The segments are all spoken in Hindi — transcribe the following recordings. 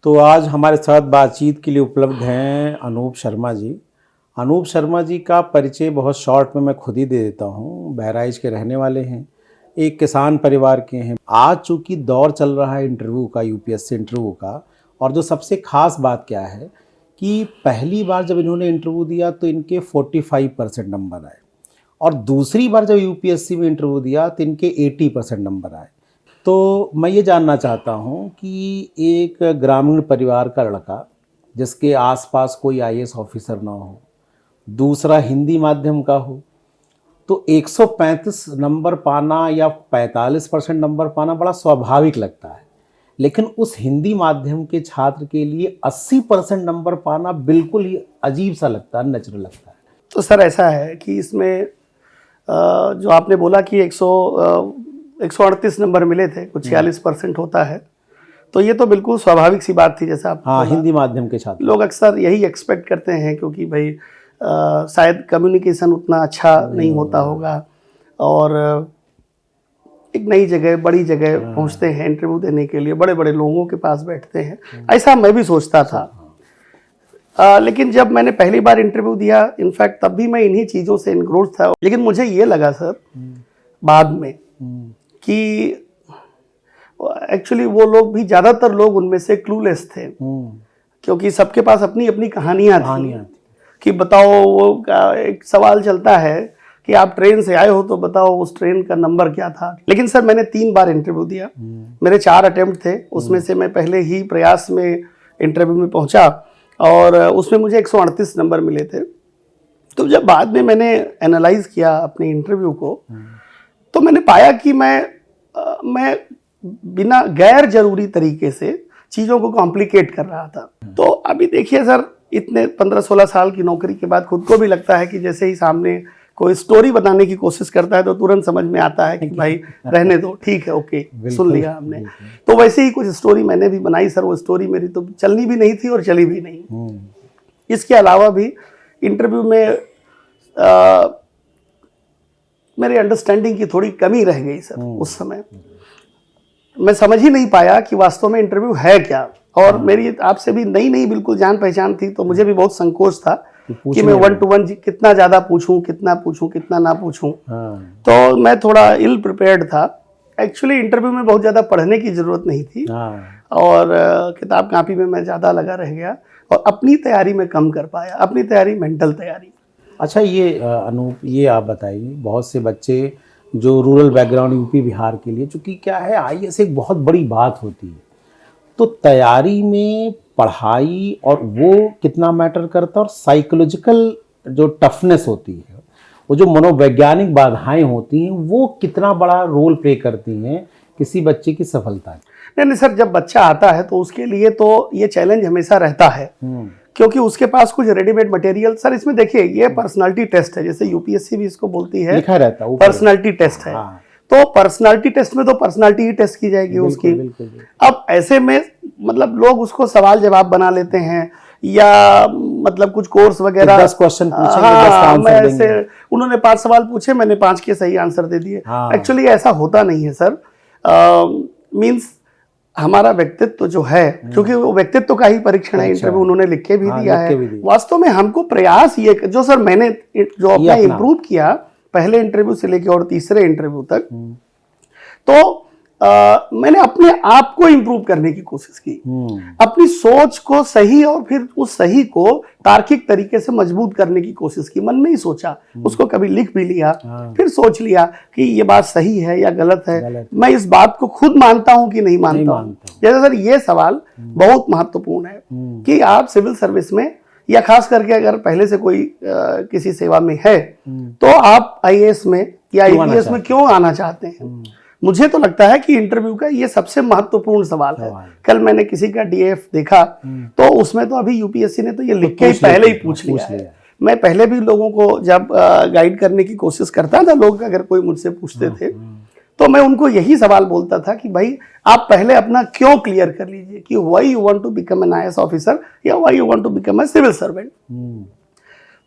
तो आज हमारे साथ बातचीत के लिए उपलब्ध हैं अनूप शर्मा जी। अनूप शर्मा जी का परिचय बहुत शॉर्ट में मैं खुद ही दे देता हूँ। बहराइच के रहने वाले हैं, एक किसान परिवार के हैं। आज चूँकि दौर चल रहा है इंटरव्यू का, यूपीएससी इंटरव्यू का, और जो सबसे ख़ास बात क्या है कि पहली बार जब इन्होंने इंटरव्यू दिया तो इनके 45% नंबर आए, और दूसरी बार जब यूपीएससी में इंटरव्यू दिया तो इनके 80% नंबर आए। तो मैं ये जानना चाहता हूँ कि एक ग्रामीण परिवार का लड़का जिसके आसपास कोई आईएएस ऑफिसर ना हो, दूसरा हिंदी माध्यम का हो, तो 135 नंबर पाना या 45% नंबर पाना बड़ा स्वाभाविक लगता है, लेकिन उस हिंदी माध्यम के छात्र के लिए 80% नंबर पाना बिल्कुल ही अजीब सा लगता है, नेचुरल लगता है। तो सर ऐसा है कि इसमें जो आपने बोला कि 138 नंबर मिले थे, कुछ 46% होता है, तो ये तो बिल्कुल स्वाभाविक सी बात थी। जैसा आप हिंदी माध्यम के छात्र लोग अक्सर यही एक्सपेक्ट करते हैं, क्योंकि भाई शायद कम्युनिकेशन उतना अच्छा नहीं होता होगा, और एक नई जगह, बड़ी जगह पहुंचते हैं इंटरव्यू देने के लिए, बड़े बड़े लोगों के पास बैठते हैं, ऐसा मैं भी सोचता था। लेकिन जब मैंने पहली बार इंटरव्यू दिया, इनफैक्ट तब भी मैं इन्हीं चीज़ों से इनग्रोस्ड था। लेकिन मुझे ये लगा सर बाद में कि एक्चुअली वो लोग भी, ज़्यादातर लोग उनमें से क्लूलेस थे, क्योंकि सबके पास अपनी अपनी कहानियाँ थी कि बताओ, वो एक सवाल चलता है कि आप ट्रेन से आए हो तो बताओ उस ट्रेन का नंबर क्या था। लेकिन सर मैंने 3 बार इंटरव्यू दिया, मेरे 4 अटेम्प्ट थे, उसमें से मैं पहले ही प्रयास में इंटरव्यू में पहुंचा और उसमें मुझे 138 नंबर मिले थे। तो जब बाद में मैंने एनालाइज किया अपने इंटरव्यू को, तो मैंने पाया कि मैं बिना गैर जरूरी तरीके से चीज़ों को कॉम्प्लिकेट कर रहा था। तो अभी देखिए सर, इतने 15-16 साल की नौकरी के बाद खुद को भी लगता है कि जैसे ही सामने कोई स्टोरी बनाने की कोशिश करता है तो तुरंत समझ में आता है कि भाई रहने दो, ठीक है, ओके, सुन लिया हमने। तो वैसे ही कुछ स्टोरी मैंने भी बनाई सर। वो स्टोरी मेरी तो चलनी भी नहीं थी और चली भी नहीं। इसके अलावा भी इंटरव्यू में मेरी अंडरस्टैंडिंग की थोड़ी कमी रह गई सर। उस समय मैं समझ ही नहीं पाया कि वास्तव में इंटरव्यू है क्या, और मेरी आपसे भी नई नई बिल्कुल जान पहचान थी, तो मुझे भी बहुत संकोच था कि मैं 1-to-1 कितना ज़्यादा पूछूं, कितना ना पूछूं। तो मैं थोड़ा इल प्रिपेयर्ड था। एक्चुअली इंटरव्यू में बहुत ज़्यादा पढ़ने की ज़रूरत नहीं थी, और किताब कापी में मैं ज़्यादा लगा रह गया और अपनी तैयारी में कम कर पाया, अपनी तैयारी, मेंटल तैयारी। अच्छा, ये अनूप, ये आप बताइए, बहुत से बच्चे जो रूरल बैकग्राउंड यूपी बिहार के लिए, चूँकि क्या है, आईएएस एक बहुत बड़ी बात होती है, तो तैयारी में पढ़ाई और वो कितना मैटर करता है, और साइकोलॉजिकल जो टफनेस होती है, वो जो मनोवैज्ञानिक बाधाएं होती हैं, वो कितना बड़ा रोल प्ले करती हैं किसी बच्चे की सफलता में। नहीं सर, जब बच्चा आता है तो उसके लिए तो ये चैलेंज हमेशा रहता है, क्योंकि उसके पास कुछ रेडीमेड मटेरियल। सर इसमें देखिए, ये पर्सनालिटी टेस्ट है, जैसे यूपीएससी भी इसको बोलती है, लिखा रहता है पर्सनालिटी टेस्ट है। तो पर्सनालिटी टेस्ट में तो पर्सनालिटी ही टेस्ट की जाएगी उसकी। अब ऐसे में मतलब लोग उसको सवाल जवाब बना लेते हैं, या मतलब कुछ कोर्स वगैरह, 10 क्वेश्चन पूछेंगे, 10 का आंसर देंगे। ऐसे उन्होंने 5 सवाल पूछे, मैंने 5 के सही आंसर दे दिए। एक्चुअली ऐसा होता नहीं है सर। मींस हमारा व्यक्तित्व जो है, क्योंकि वो व्यक्तित्व का ही परीक्षण है, इंटरव्यू उन्होंने लिख के भी दिया है। वास्तव में हमको प्रयास ये, जो सर मैंने जो अपना इम्प्रूव किया पहले इंटरव्यू से लेके और तीसरे इंटरव्यू तक, तो मैंने अपने आप को इम्प्रूव करने की कोशिश की, अपनी सोच को सही, और फिर उस सही को तार्किक तरीके से मजबूत करने की कोशिश की। मन में ही सोचा, उसको कभी लिख भी लिया, फिर सोच लिया कि ये बात सही है या गलत है। मैं इस बात को खुद मानता हूं कि नहीं मानता हूं। जैसे सर ये सवाल बहुत महत्वपूर्ण है कि आप सिविल सर्विस में, या खास करके अगर पहले से कोई किसी सेवा में है, तो आप आईएएस में या आईपीएस में क्यों आना चाहते हैं। मुझे तो लगता है कि इंटरव्यू का ये सबसे महत्वपूर्ण सवाल है। कल मैंने किसी का डीएफ देखा, तो उसमें तो अभी यूपीएससी ने तो ये लिख के ही पहले ही पूछ लिया है। मैं पहले भी लोगों को जब गाइड करने की कोशिश करता था, लोग अगर कोई मुझसे पूछते थे, तो मैं उनको यही सवाल बोलता था कि भाई आप पहले अपना क्यों क्लियर कर लीजिए, कि why you want to become an IAS officer या why you want to become a civil servant.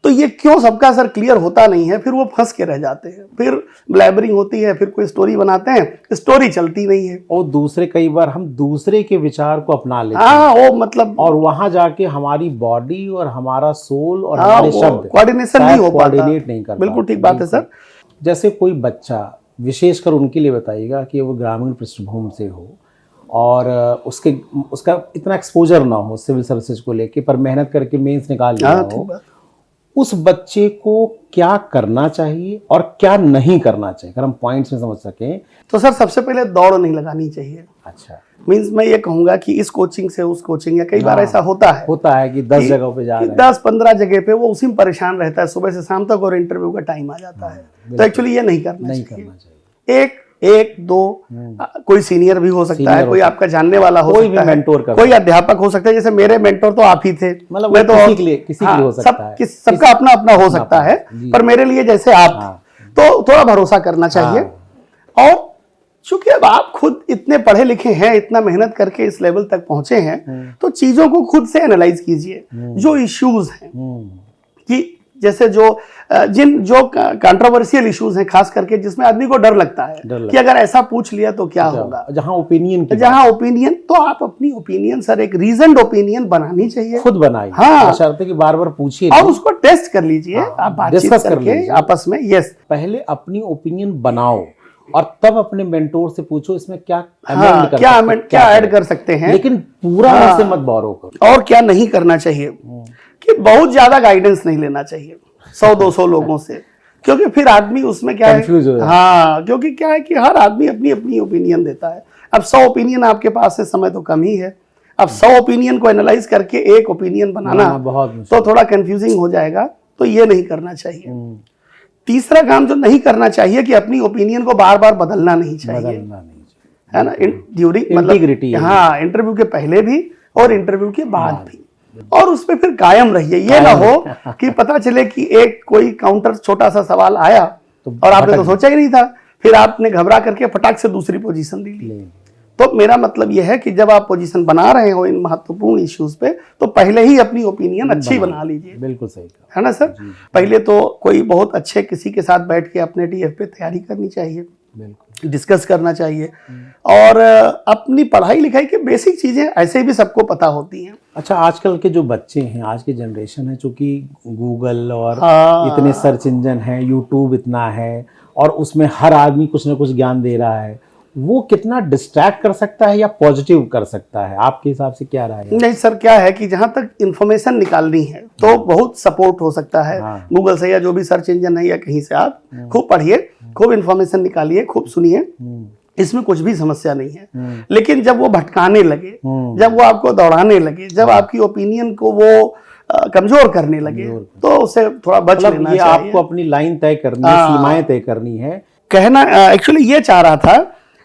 तो ये क्यों सबका सर क्लियर होता नहीं है, फिर वो फंस के रह जाते हैं, फिर ब्लैबरिंग होती है, फिर कोई स्टोरी बनाते हैं, स्टोरी चलती नहीं है। और दूसरे कई बार हम दूसरे के विचार को अपना लेते हैं। हाँ, वो मतलब और वहां जाके हमारी बॉडी और हमारा सोल और हाँ, हमारे वो शब्द कोऑर्डिनेशन नहीं हो पाता, कोऑर्डिनेट नहीं कर बिल्कुल पाते। ठीक बात है सर। जैसे कोई बच्चा, विशेषकर उनके लिए बताइएगा कि वो ग्रामीण पृष्ठभूमि से हो और उसका इतना एक्सपोजर ना हो सिविल सर्विसेज को लेके, पर मेहनत करके मेंस निकाल लिया हाँ, ठीक हो, बात। उस बच्चे को क्या करना चाहिए और क्या नहीं करना चाहिए, अगर हम पॉइंट्स में समझ सकें। तो सर सबसे पहले दौड़ नहीं लगानी चाहिए। अच्छा, मीन्स मैं ये कहूंगा कि इस कोचिंग से उस कोचिंग, या कई बार ऐसा होता है कि 10 जगहों पे जा रहे हैं, 10-15 जगह पे वो उसी में परेशान रहता है सुबह से शाम तक, और इंटरव्यू का टाइम आ जाता है। तो एक्चुअली ये नहीं करना चाहिए। एक दो कोई सीनियर भी हो सकता है, कोई आपका जानने वाला हो सकता है, मेंटोर कोई अध्यापक हो सकता है। जैसे मेरे मेंटोर तो आप ही थे, मतलब मैं तो किसी के लिए हो सकता है, सबका अपना अपना हो सकता है, पर मेरे लिए जैसे आप थे, तो थोड़ा भरोसा करना चाहिए। और चूंकि अब आप खुद इतने पढ़े लिखे हैं, इतना मेहनत करके इस लेवल तक पहुंचे हैं, तो चीजों को खुद से एनालाइज कीजिए। जो इश्यूज हैं, कि जैसे जो कंट्रोवर्शियल इश्यूज हैं, खास करके जिसमें आदमी को डर लगता है कि अगर ऐसा पूछ लिया तो क्या होगा, जहां ओपिनियन, तो आप अपनी ओपिनियन सर एक रीजनड ओपिनियन बनानी चाहिए, खुद बनाइए। हाँ, शर्त है कि बार बार पूछिए और उसको टेस्ट कर लीजिए। आप बातचीत करके आपस में। यस, पहले अपनी ओपिनियन बनाओ और तब अपने मेंटोर से पूछो इसमें क्या क्या ऐड कर सकते हैं, लेकिन पूरा मुझसे मत बोरो करो। और क्या नहीं करना चाहिए कि बहुत ज्यादा गाइडेंस नहीं लेना चाहिए 100-200 लोगों से, क्योंकि फिर आदमी उसमें क्या है, हाँ, क्योंकि क्या है कि हर आदमी अपनी अपनी ओपिनियन देता है। अब 100 ओपिनियन आपके पास है, समय तो कम ही है। अब 100 ओपिनियन को एनालाइज करके एक ओपिनियन बनाना तो थोड़ा कंफ्यूजिंग हो जाएगा, तो ये नहीं करना चाहिए। तीसरा काम जो नहीं करना चाहिए कि अपनी ओपिनियन को बार बार बदलना नहीं चाहिए, है ना, ड्यूरिंग मतलब हाँ, इंटरव्यू के पहले भी और इंटरव्यू के बाद भी, और उसमें फिर कायम रहिए। ये ना हो कि पता चले कि एक कोई काउंटर छोटा सा सवाल आया और आपने तो सोचा ही नहीं था, फिर आपने घबरा करके फटाक से दूसरी पोजीशन ले ली। तो मेरा मतलब यह है कि जब आप पोजीशन बना रहे हो इन महत्वपूर्ण इश्यूज पे, तो पहले ही अपनी ओपिनियन अच्छी बना लीजिए। बिल्कुल सही, है ना सर। पहले तो कोई बहुत अच्छे किसी के साथ बैठ के अपने DF पे तैयारी करनी चाहिए, डिस्कस करना चाहिए, और अपनी पढ़ाई लिखाई की बेसिक चीजें ऐसे भी सबको पता होती हैं। अच्छा, आजकल के जो बच्चे हैं, आज की जनरेशन है, चूंकि गूगल और इतने सर्च इंजन है, यूट्यूब इतना है, और उसमें हर आदमी कुछ ना कुछ ज्ञान दे रहा है, वो कितना डिस्ट्रैक्ट कर सकता है या पॉजिटिव कर सकता है, आपके हिसाब से क्या राय है? नहीं सर, क्या है कि जहां तक इंफॉर्मेशन निकालनी है तो बहुत सपोर्ट हो सकता है गूगल से, या जो भी सर्च इंजन है, या कहीं से आप खूब पढ़िए, खूब इंफॉर्मेशन निकालिए, खूब सुनिए, इसमें कुछ भी समस्या नहीं है। लेकिन जब वो भटकाने लगे, जब वो आपको दौड़ाने लगे, जब आपकी ओपिनियन को वो कमजोर करने लगे, तो उससे थोड़ा बच लेना चाहिए। आपको अपनी लाइन तय करनी है, सीमाएं तय करनी है। कहना एक्चुअली ये चाह रहा था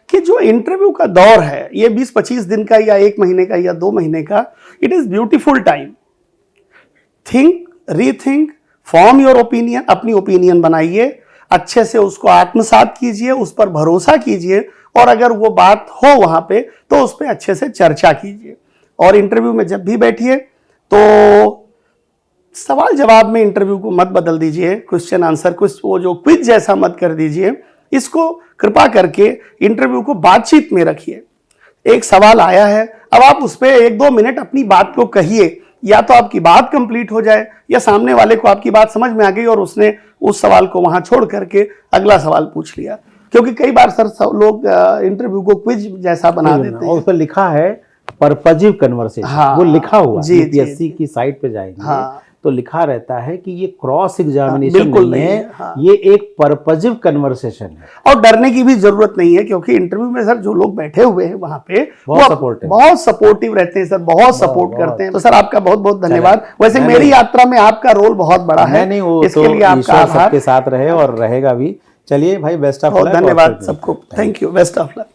कि जो इंटरव्यू का दौर है, ये 20-25 दिन का, या 1 महीने का, या 2 महीने का, it is beautiful time. Think, rethink, form your opinion, अपनी ओपिनियन बनाइए, अच्छे से उसको आत्मसात कीजिए, उस पर भरोसा कीजिए, और अगर वो बात हो वहां पे तो उस पर अच्छे से चर्चा कीजिए। और इंटरव्यू में जब भी बैठिए तो सवाल जवाब में इंटरव्यू को मत बदल दीजिए, क्वेश्चन आंसर कुछ वो जो क्विज जैसा मत कर दीजिए। इसको कृपा करके इंटरव्यू को बातचीत में रखिए। एक सवाल आया है, अब आप उस पर 1-2 मिनट अपनी बात को कहिए, या तो आपकी बात कंप्लीट हो जाए, या सामने वाले को आपकी बात समझ में आ गई और उसने उस सवाल को वहां छोड़ करके अगला सवाल पूछ लिया। क्योंकि कई बार सर लोग इंटरव्यू को क्विज जैसा बना देते हैं, और उस पर लिखा है पर्पजिव कन्वर्सेशन, वो लिखा हुआ यूपीएससी की साइट पे जाएंगे तो लिखा रहता है कि ये क्रॉस एग्जामिनेशन नहीं है, ये एक पर्पजिव कन्वर्सेशन है, और डरने की भी जरूरत नहीं है। क्योंकि इंटरव्यू में सर जो लोग बैठे हुए हैं वहां पे बहुत सपोर्टिव रहते हैं सर, बहुत सपोर्ट करते हैं। तो सर आपका बहुत बहुत धन्यवाद। वैसे मेरी यात्रा में आपका रोल बहुत बड़ा है, इसके लिए आपका आभार। सबके साथ रहे और रहेगा भी। चलिए भाई, बेस्ट ऑफ लक। धन्यवाद सबको, thank you, best of luck.